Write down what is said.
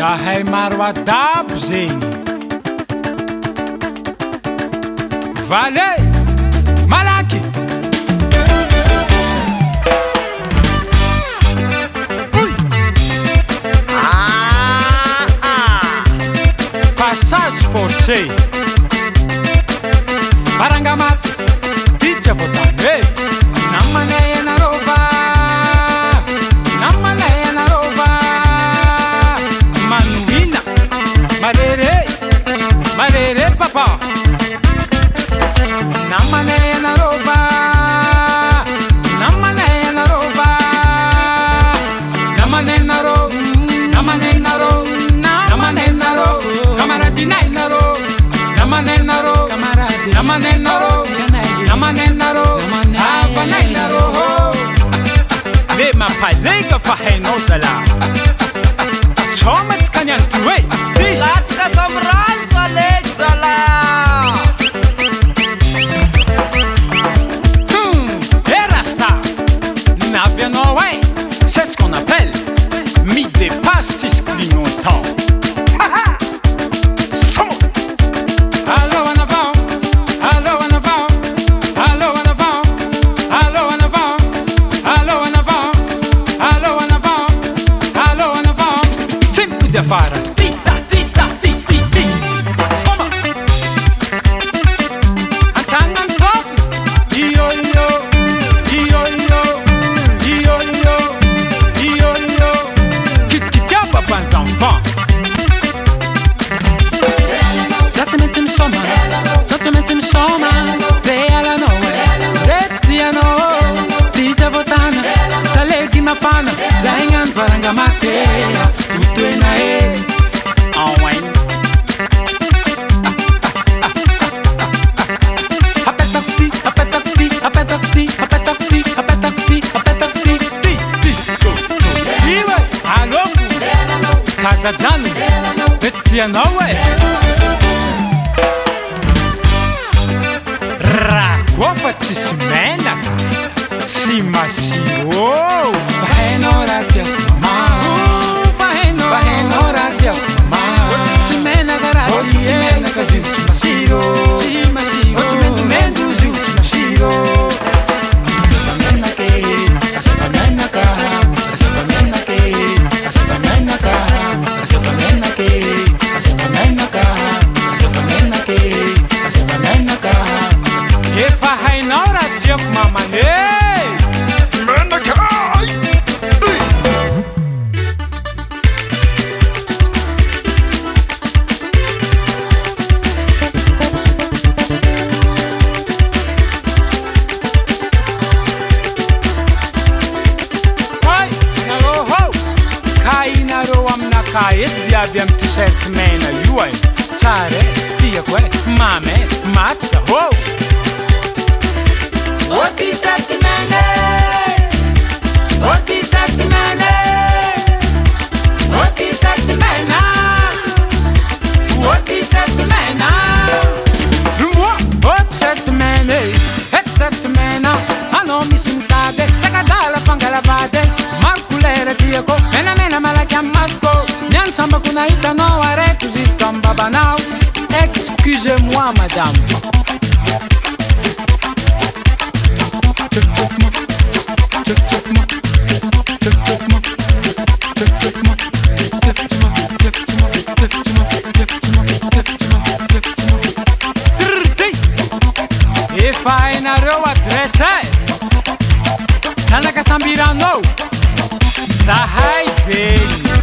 Zahay maro adabo zegny. Vale malaky. Passage forcé. Parangamaty Ty avotany namanay anarô va, namanay anarô va. Manohina marere, marere papa. Namanay anarô va, namanay anarô va. Namanay anarô, namanay anarô, namanay anarô. Camaradinay anarô, namanay anarô, namanay anarô, namanay anarô, havanay anarô. Lema Palega fa hainao zalahy. Sôma tsy kaniany ty hoe latsaka samrano Salegy zalahy. Rasta, navianao ouais, c'est ce qu'on appelle mi dépasse tes clignotants. Allô en avant, allô en avant, allô en avant, allô en avant, allô en avant, allô en avant, allô en avant. Tempo de fara, tita, tita, titi, titi. Soma. Antanan top, io io, io io, io io, io io. Qui capte pas les enfants. Esattamente mi soma, lei alla noe, rezdiano, Ty avotana, Salegy mafana, zaignan varangamatea, tutto è nae. Apetati, apetati, apetati, apetati, apetati, apetati, ti, go. Iwe, alofu, casa gianni, rezdiano, Rakofa tsisy menaka, tsy masiro. Fahainao raha tiako mama, fahainao raha tiako mama. Tsisy menaka raha tsisy menaka zio tsy masiro, tsy masiro. Tsy mendomendo zio tsy masiro. Asiava menaka, asiava menaka, asiava menaka, asiava menaka, asiava menaka, asiava menaka, asiava menaka, asiava menaka. Efa hainao raha tiako mamane menaka. Ay, narô ho kainarô aminaka eto viavy amy t-shirt mena io ay. Tsara tiako mame matsa ho. O t-shirt mene, o t-shirt mene, o t-shirt mena, o t-shirt mena. Rumwa, o t-shirt mene, t-shirt mena. Ano misy mitady, sakadala fangalavady. Markulera tiako, mena mena malaky amasko. Miany sambako nahitanao areko jusqu'à babanao. Excusez-moi madame. Efa hainareo adresa zanaka sambiranao zahay zegny.